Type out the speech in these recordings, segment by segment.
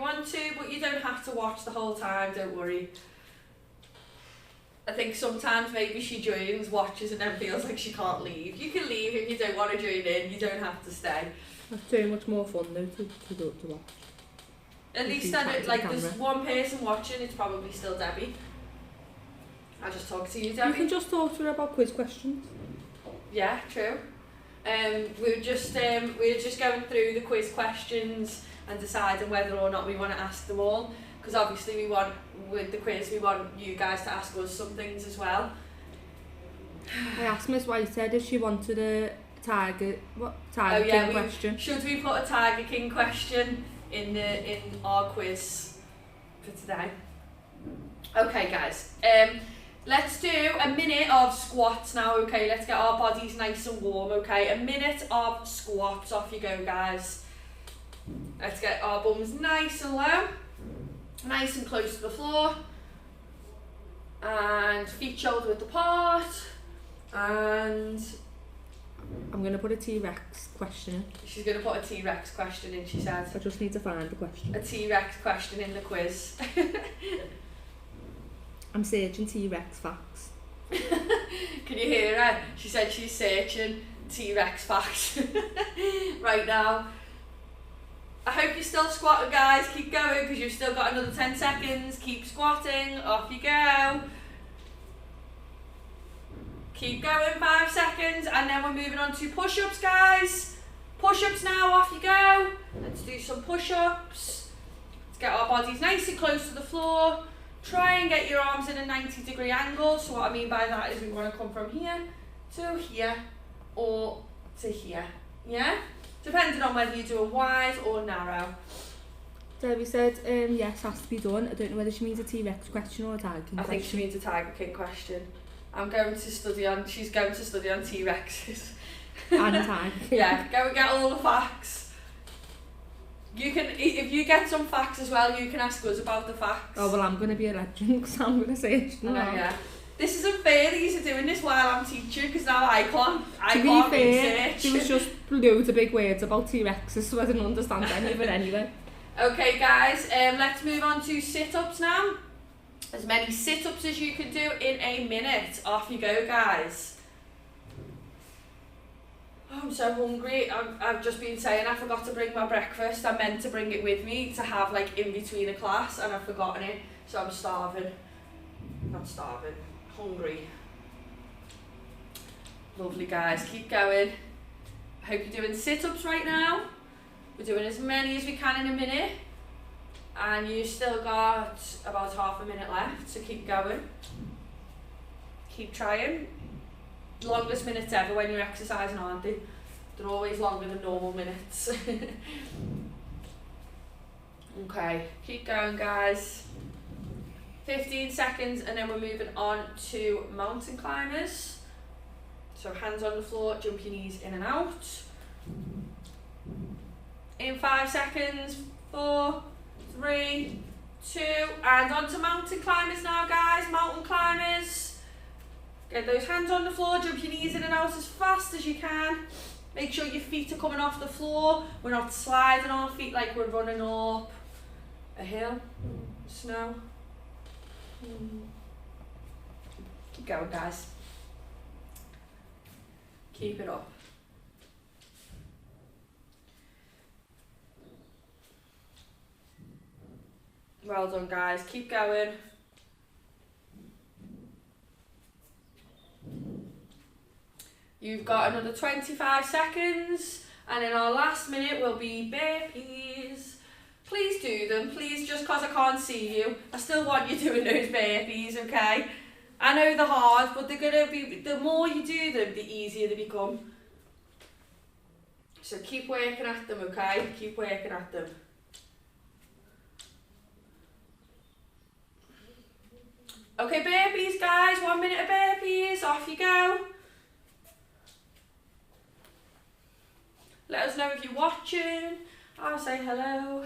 want to, but you don't have to watch the whole time, don't worry. I think sometimes maybe she joins, watches and then feels like she can't leave. You can leave if you don't want to join in, you don't have to stay. That's so much more fun though to watch. At least I don't, like there's one person watching, it's probably still Debbie. I'll just talk to you, Debbie. You can just talk to her about quiz questions. Yeah, true. We were just going through the quiz questions and deciding whether or not we want to ask them all, because obviously with the quiz we want you guys to ask us some things as well. I asked Miss Whitehead if she wanted a Tiger King question. Should we put a Tiger King question in our quiz for today? Okay, guys. Let's do a minute of squats now, okay? Let's get our bodies nice and warm, okay? A minute of squats. Off you go, guys. Let's get our bums nice and low, nice and close to the floor, and feet shoulder width apart. And I'm going to put a T-Rex question in. She's going to put a T-Rex question in, she said. I just need to find the question. A T-Rex question in the quiz. I'm searching T-Rex facts. Can you hear her? She said she's searching T-Rex facts right now. I hope you're still squatting, guys. Keep going because you've still got another 10 seconds. Keep squatting. Off you go. Keep going, 5 seconds, and then we're moving on to push-ups, guys. Push-ups now, off you go. Let's do some push-ups. Let's get our bodies nice and close to the floor. Try and get your arms in a 90-degree angle. So what I mean by that is we want to come from here to here or to here, yeah? Depending on whether you're doing wide or narrow. Debbie said yes, has to be done. I don't know whether she means a T-Rex question or a Tiger King question. I think she means a Tiger King question. She's going to study on T-Rexes. And a Tiger King. Yeah, go and get all the facts. You can, if you get some facts as well, you can ask us about the facts. Oh, well, I'm going to be a legend because I'm going to say it. No, yeah. This isn't fair that you're doing this while I'm teaching, because now I can't To be fair, research. she was just loads of big words about T-Rexes, so I didn't understand any of it anyway. Okay, guys, let's move on to sit-ups now. As many sit-ups as you can do in a minute. Off you go, guys. Oh, I'm so hungry. I've just been saying I forgot to bring my breakfast. I meant to bring it with me to have like in between a class, and I've forgotten it. So I'm starving. Not starving. Hungry. Lovely, guys. Keep going. I hope you're doing sit-ups right now. We're doing as many as we can in a minute. And you've still got about half a minute left, so keep going. Keep trying. Longest minutes ever when you're exercising, aren't they? They're always longer than normal minutes. Okay, keep going, guys. 15 seconds and then we're moving on to mountain climbers. So hands on the floor, jump your knees in and out. In 5 seconds, 4, 3, 2, and on to mountain climbers now, guys. Mountain climbers. Get those hands on the floor, jump your knees in and out as fast as you can. Make sure your feet are coming off the floor. We're not sliding our feet like we're running up a hill, snow. Keep going, guys. Keep it up. Well done, guys. Keep going. You've got another 25 seconds, and in our last minute will be burpees. Please do them, please, just because I can't see you. I still want you doing those burpees, okay? I know they're hard, but they're gonna be, the more you do them, the easier they become. So keep working at them, okay? Keep working at them. Okay, burpees, guys. 1 minute of burpees. Off you go. Let us know if you're watching. I'll say hello.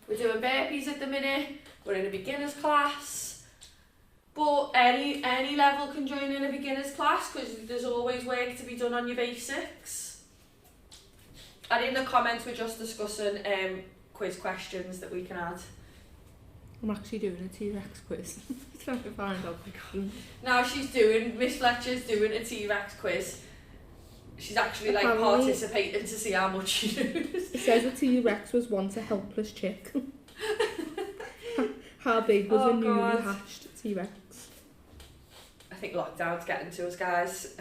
We're doing burpees at the minute. We're in a beginner's class. But any level can join in a beginner's class because there's always work to be done on your basics. And in the comments we're just discussing quiz questions that we can add. I'm actually doing a T-Rex quiz. Trying to find out. Now Miss Fletcher's doing a T-Rex quiz. She's actually like Apparently, participating to see how much she knows. It says a T-Rex was once a helpless chick. How big was a newly hatched T-Rex? I think lockdown's getting to us, guys.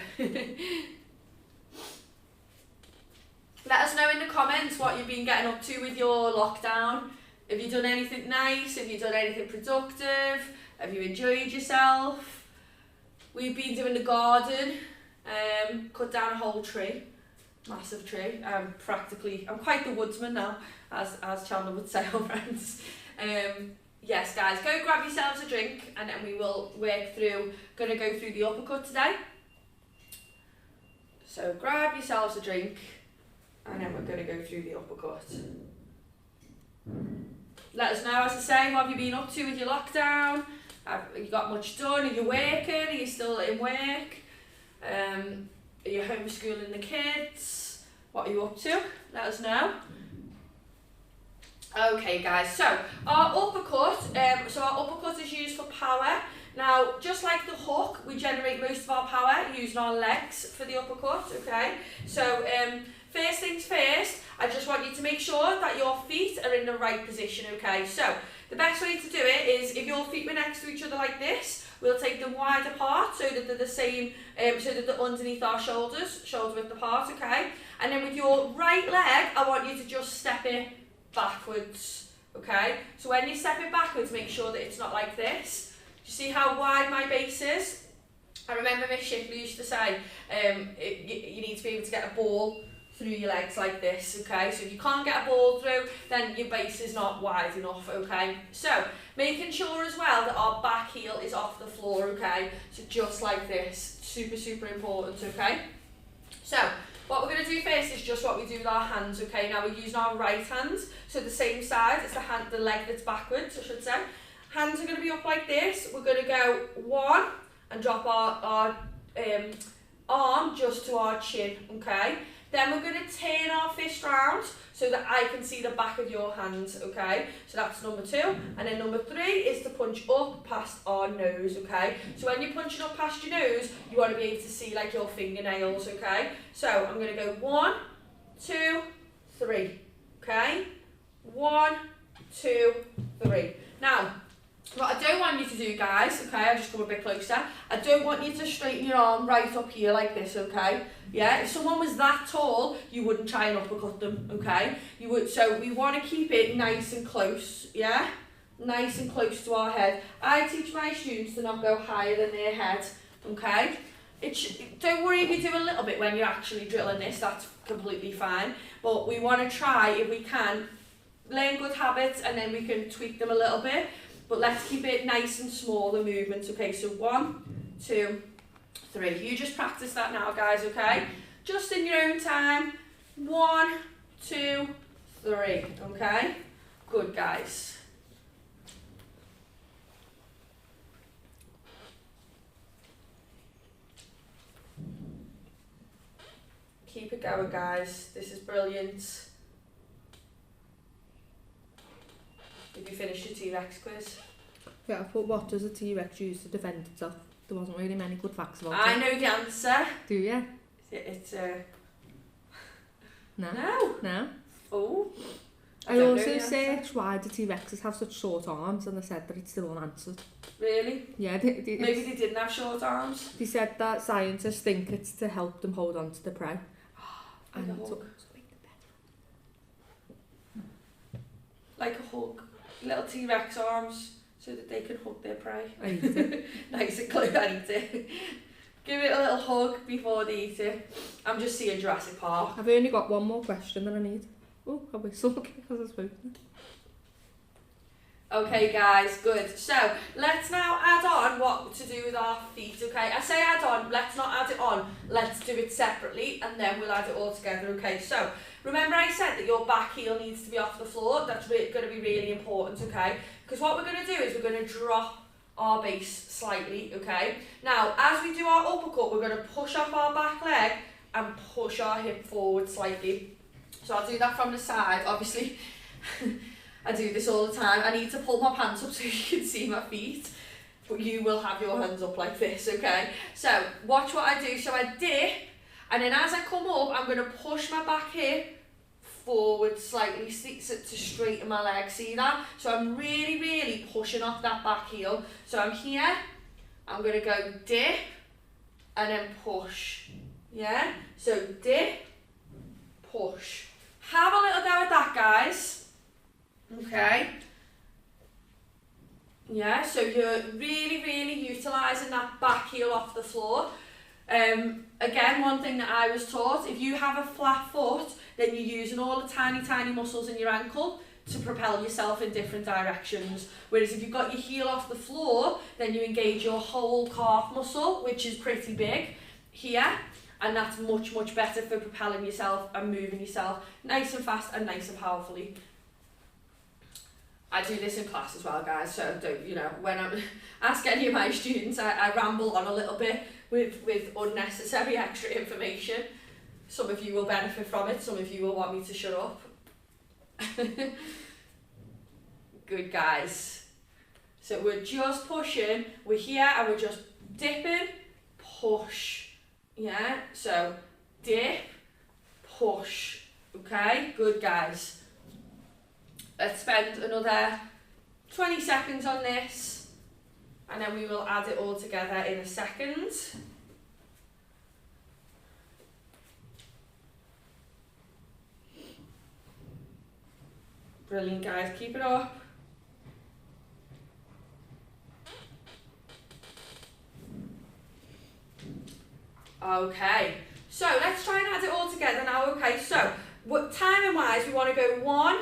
Let us know in the comments what you've been getting up to with your lockdown. Have you done anything nice? Have you done anything productive? Have you enjoyed yourself? We've been doing the garden, cut down a whole tree, massive tree. I'm quite the woodsman now, as Chandler would say, our friends. Yes, guys, go grab yourselves a drink, and then we will go through the uppercut today. So grab yourselves a drink, and then we're going to go through the uppercut. Let us know, as I say, what have you been up to with your lockdown? Have you got much done? Are you working? Are you still in work? Are you homeschooling the kids? What are you up to? Let us know. Okay, guys, so our uppercut is used for power. Now, just like the hook, we generate most of our power using our legs for the uppercut, okay? So, first things first, I just want you to make sure that your feet are in the right position, okay? So, the best way to do it is, if your feet were next to each other like this, we'll take them wide apart so that they're the same, so that they're underneath our shoulders, shoulder width apart, okay? And then with your right leg, I want you to just step it backwards, okay? So when you step it backwards, make sure that it's not like this. Do you see how wide my base is? I remember Miss Shipley used to say, you need to be able to get a ball through your legs like this, okay? So if you can't get a ball through, then your base is not wide enough, okay? So, making sure as well that our back heel is off the floor, okay? So just like this, super, super important, okay? So, what we're going to do first is just what we do with our hands, okay? Now we're using our right hand, so the same side as the leg that's backwards, I should say. Hands are going to be up like this. We're going to go one and drop our arm just to our chin, okay? Then we're going to turn our fist round so that I can see the back of your hands, okay? So that's number 2. And then number 3 is to punch up past our nose, okay? So when you're punching up past your nose, you want to be able to see like your fingernails, okay? So I'm going to go 1, 2, 3, okay? 1, 2, 3. Now, what I don't want you to do, guys, okay, I'll just come a bit closer. I don't want you to straighten your arm right up here like this, okay? Yeah, if someone was that tall, you wouldn't try and uppercut them, okay? You would. So we want to keep it nice and close, yeah? Nice and close to our head. I teach my students to not go higher than their head, okay? Don't worry if you do a little bit when you're actually drilling this, that's completely fine. But we want to try, if we can, learn good habits and then we can tweak them a little bit. But let's keep it nice and small, the movements, okay? So 1, 2, 3. You just practice that now, guys, okay? Just in your own time. 1, 2, 3, okay? Good, guys. Keep it going, guys. This is brilliant. Did you finish your T-Rex quiz? Yeah, but what does a T-Rex use to defend itself? There wasn't really many good facts about it. I know the answer. Do you? It's No. No. No? Oh. I also searched why do T-Rexes have such short arms, and they said that it's still unanswered. Really? Yeah. Maybe they didn't have short arms. They said that scientists think it's to help them hold on to the prey. Like a hug. Like a hug. Little T-Rex arms so that they can hug their prey. I eat it. Nice and close, I eat it. Give it a little hug before they eat it. I'm just seeing Jurassic Park. I've only got one more question that I need. Oh, I whistle because I spoke. Okay guys, good. So, let's now add on what to do with our feet, okay? I say add on, let's not add it on. Let's do it separately and then we'll add it all together, okay? So, remember I said that your back heel needs to be off the floor? That's going to be really important, okay? Because what we're going to do is we're going to drop our base slightly, okay? Now, as we do our uppercut, we're going to push off our back leg and push our hip forward slightly. So I'll do that from the side, obviously. I do this all the time. I need to pull my pants up so you can see my feet. But you will have your hands up like this, okay? So, watch what I do. So I dip, and then as I come up, I'm going to push my back hip forward slightly to straighten my leg. See that? So I'm really, really pushing off that back heel. So I'm here, I'm going to go dip, and then push. Yeah? So dip, push. Have a little go at that, guys. Okay? Yeah, so you're really, really utilising that back heel off the floor. Again, one thing that I was taught, if you have a flat foot, then you're using all the tiny, tiny muscles in your ankle to propel yourself in different directions. Whereas if you've got your heel off the floor, then you engage your whole calf muscle, which is pretty big here, and that's much, much better for propelling yourself and moving yourself nice and fast and nice and powerfully. I do this in class as well, guys, so don't, you know, when I'm ask any of my students, I ramble on a little bit with unnecessary extra information. Some of you will benefit from it, some of you will want me to shut up. Good, guys. So we're just pushing, we're here and we're just dipping, push. Yeah, so dip, push. Okay, good, guys. Let's spend another 20 seconds on this, and then we will add it all together in a second. Brilliant, guys, keep it up. Okay, so let's try and add it all together now. Okay, so timing wise, we want to go 1,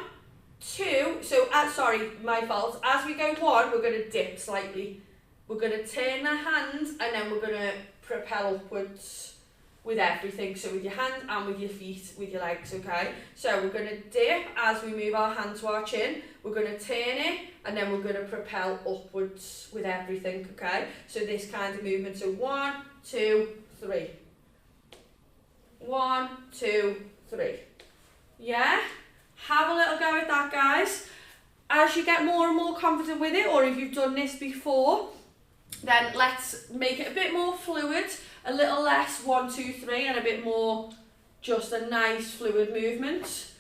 2, so sorry, my fault. As we go 1, we're going to dip slightly. We're going to turn the hands, and then we're going to propel upwards with everything. So with your hand and with your feet, with your legs, okay? So we're going to dip as we move our hand to our chin. We're going to turn it, and then we're going to propel upwards with everything, okay? So this kind of movement. So 1, 2, 3. 1, 2, 3. Yeah? Have a little go at that, guys. As you get more and more confident with it, or if you've done this before, then let's make it a bit more fluid, a little less 1, 2, 3, and a bit more just a nice fluid movement.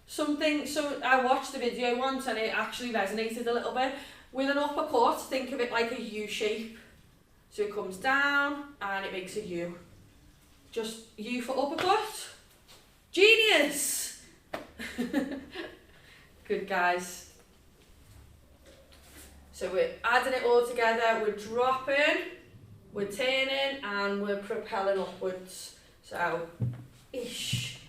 So I watched the video once and it actually resonated a little bit. With an uppercut, think of it like a U shape. So it comes down and it makes a U. Just U for uppercut. Genius! Good, guys. So we're adding it all together, we're dropping, we're turning, and we're propelling upwards. So, ish,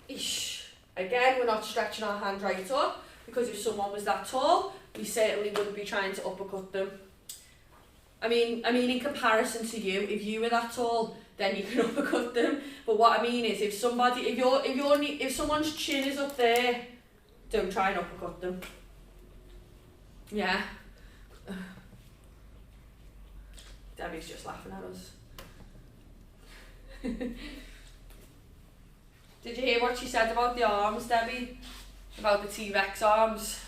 ish. Again, we're not stretching our hand right up, because if someone was that tall, we certainly wouldn't be trying to uppercut them. I mean, in comparison to you, if you were that tall, then you can uppercut them. But what I mean is, if someone's chin is up there, don't try and uppercut them. Yeah. Debbie's just laughing at us. Did you hear what she said about the arms, Debbie? About the T-Rex arms?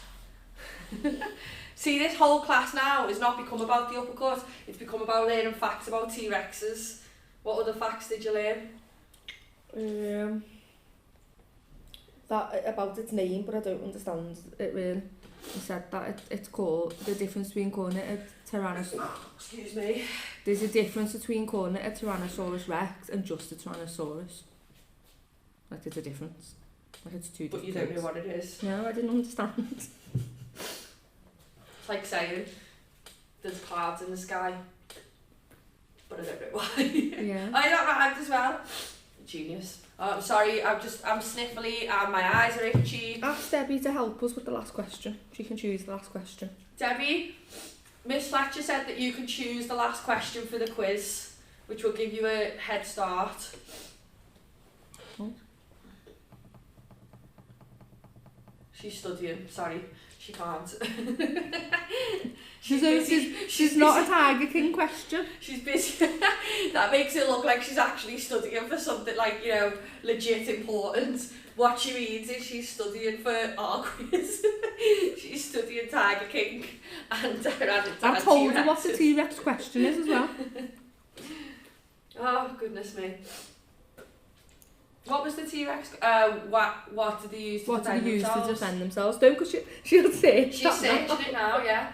See, this whole class now has not become about the uppercut, it's become about learning facts about T-Rexes. What other facts did you learn? That about its name, but I don't understand it really. He said that it's called, the difference between calling it a Tyrannosaurus. Excuse me. There's a difference between calling it a Tyrannosaurus Rex and just a Tyrannosaurus. Like, there's a difference. Like, it's two different. But you don't know what it is. No, I didn't understand. It's like saying there's clouds in the sky, but I don't know why. Yeah. I got rhymed as well. Genius. Oh, I'm sorry, I'm sniffly and my eyes are itchy. Ask Debbie to help us with the last question. She can choose the last question. Debbie, Miss Fletcher said that you can choose the last question for the quiz, which will give you a head start. Oh. She's studying, sorry. She can't. She's not a Tiger King question. She's busy. That makes it look like she's actually studying for something like, you know, legit important. What she means is she's studying for our quiz. She's studying Tiger King and I told her what the T-Rex question is as well. Oh, goodness me. What was the T-Rex? What did they use to defend themselves? Don't, because she'll say. She's searching it now, yeah.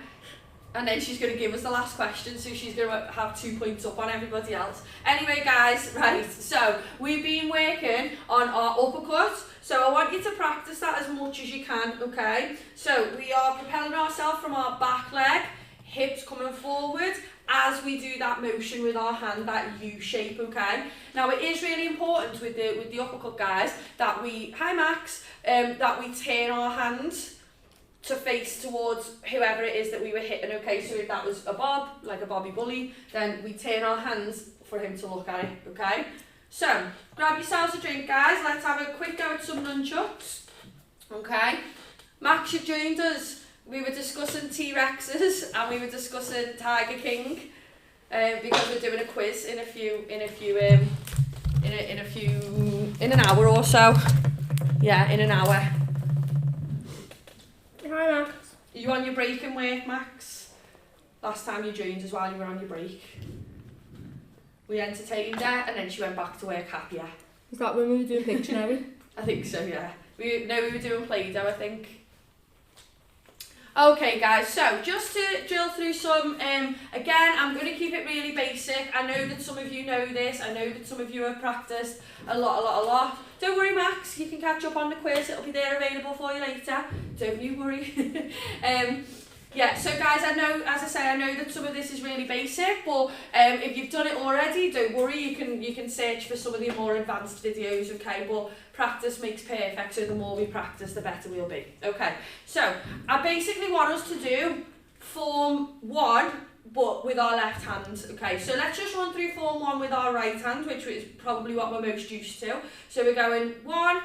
And then she's going to give us the last question, so she's going to have 2 points up on everybody else. Anyway, guys, right, so we've been working on our uppercut, so I want you to practice that as much as you can, okay? So we are propelling ourselves from our back leg, hips coming forward, as we do that motion with our hand, that U shape, okay? Now it is really important with the uppercut, guys, that we, hi Max, that we turn our hands to face towards whoever it is that we were hitting, okay? So if that was a bob, like a bobby bully, then we turn our hands for him to look at it, okay? So, grab yourselves a drink, guys. Let's have a quick go at some nunchucks, okay? Max, you joined us. We were discussing T-Rexes and we were discussing Tiger King because we're doing a quiz in an hour or so. Yeah, in an hour. Hi Max. Are you on your break in work, Max? Last time you joined us while you were on your break. We entertained her and then she went back to work happier. Is that when we were doing Pictionary? I think so, yeah. We were doing Play-Doh, I think. Okay guys, so just to drill through some, again, I'm going to keep it really basic. I know that some of you know this, I know that some of you have practiced a lot. Don't worry Max, you can catch up on the quiz, it'll be there available for you later. Don't you worry. Yeah, so guys, I know, as I say, I know that some of this is really basic, but if you've done it already, don't worry, you can search for some of the more advanced videos, okay, but practice makes perfect, so the more we practice, the better we'll be. Okay, so I basically want us to do form 1, but with our left hand, okay, so let's just run through form 1 with our right hand, which is probably what we're most used to. So we're going 1,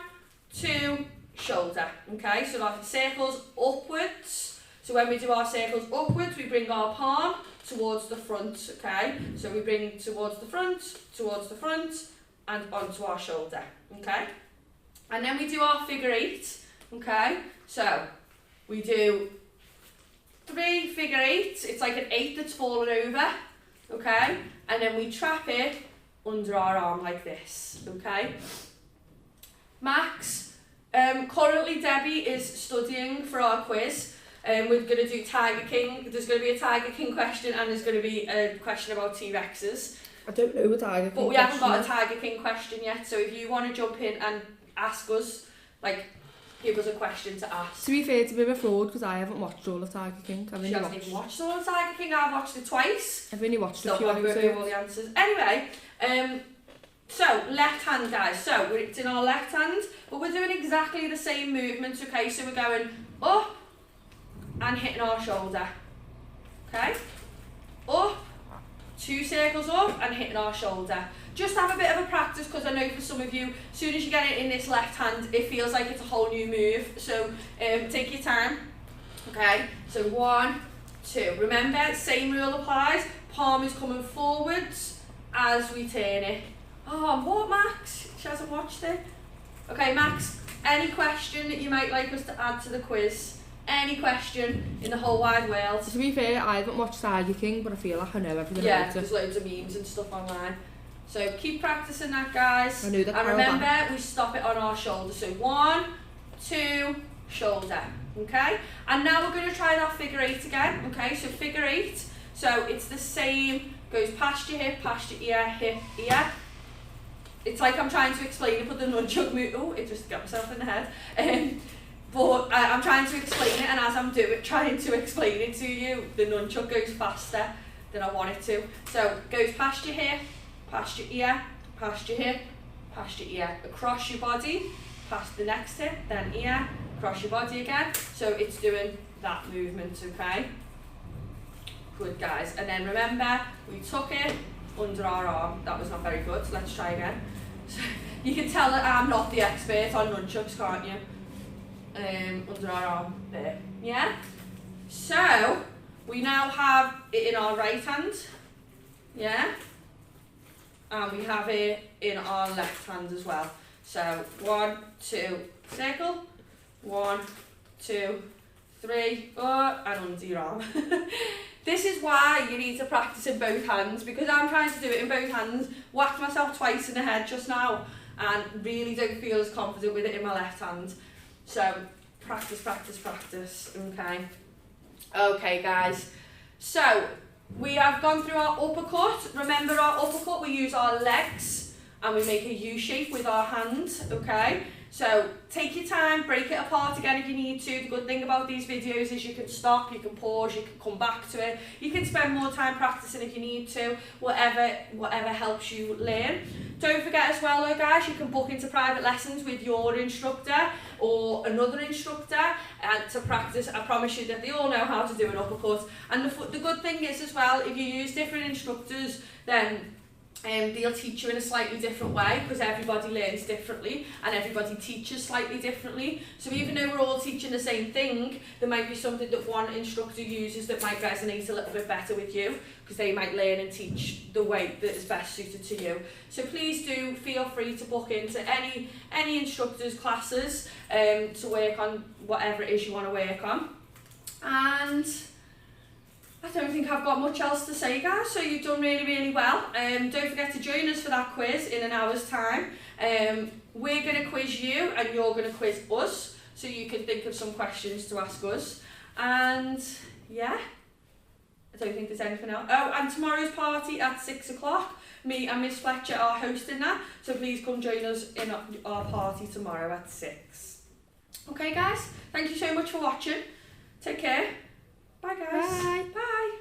2, shoulder, okay, so our circles upwards. So when we do our circles upwards, we bring our palm towards the front, okay? So we bring towards the front, and onto our shoulder, okay? And then we do our figure 8, okay? So we do 3 figure 8s, it's like an 8 that's fallen over, okay? And then we trap it under our arm like this, okay? Max, currently Debbie is studying for our quiz. We're going to do Tiger King. There's going to be a Tiger King question and there's going to be a question about T-Rexes. I don't know a Tiger King But we haven't got a Tiger King question yet, so if you want to jump in and ask us, like, give us a question to ask. To be fair, it's a bit of a fraud because I haven't watched all of Tiger King. She hasn't even watched all of Tiger King. I've watched it twice. I've only watched a few Still probably won't know all episodes. the answers. Anyway, so left hand, guys. So it's in our left hand, but we're doing exactly the same movements, okay? So we're going up and hitting our shoulder, okay? Up, 2 circles up and hitting our shoulder. Just have a bit of a practice because I know for some of you, as soon as you get it in this left hand, it feels like it's a whole new move. So take your time, okay? So 1, 2. Remember, same rule applies. Palm is coming forwards as we turn it. Oh, what, Max? She hasn't watched it. Okay, Max, any question that you might like us to add to the quiz? Any question in the whole wide world? To be fair, I haven't watched Tiger King, but I feel like I know everything yeah, about it. there's loads of memes and stuff online. So keep practicing that, guys. I knew that. And remember, we stop it on our shoulder. So 1, 2, shoulder. Okay? And now we're going to try that figure 8 again. Okay, so figure 8. So it's the same, goes past your hip, past your ear, hip, ear. It's like I'm trying to explain it, but the nunchuck move. Oh, it just got myself in the head. But I'm trying to explain it, and as I'm trying to explain it to you, the nunchuck goes faster than I want it to. So it goes past your hip, past your ear, past your hip, past your ear, across your body, past the next hip, then ear, across your body again. So it's doing that movement, okay? Good, guys. And then remember, we tuck it under our arm. That was not very good, so let's try again. So you can tell that I'm not the expert on nunchucks, can't you? under our arm there. Yeah? So, we now have it in our right hand. Yeah? And we have it in our left hand as well. So 1, 2, circle, 1, 2, 3, and under your arm. This is why you need to practice in both hands, because I'm trying to do it in both hands, whacked myself twice in the head just now, and really don't feel as confident with it in my left hand. So practice, practice, practice, okay? Okay guys, so we have gone through our uppercut. Remember our uppercut, we use our legs and we make a U shape with our hands, okay? So take your time, break it apart again if you need to. The good thing about these videos is you can stop, you can pause, you can come back to it. You can spend more time practicing if you need to, whatever helps you learn. Don't forget as well though guys, you can book into private lessons with your instructor or another instructor and to practice. I promise you that they all know how to do an uppercut. And the good thing is as well, if you use different instructors, then they'll teach you in a slightly different way, because everybody learns differently and everybody teaches slightly differently. So even though we're all teaching the same thing, there might be something that one instructor uses that might resonate a little bit better with you, because they might learn and teach the way that is best suited to you. So please do feel free to book into any instructor's classes to work on whatever it is you want to work on. And I don't think I've got much else to say guys, so you've done really, really well. Don't forget to join us for that quiz in an hour's time. We're going to quiz you and you're going to quiz us, so you can think of some questions to ask us. And yeah, I don't think there's anything else. Oh, and tomorrow's party at 6 o'clock. Me and Miss Fletcher are hosting that, so please come join us in our party tomorrow at 6. Okay guys, thank you so much for watching. Take care. Bye guys. Bye. Bye.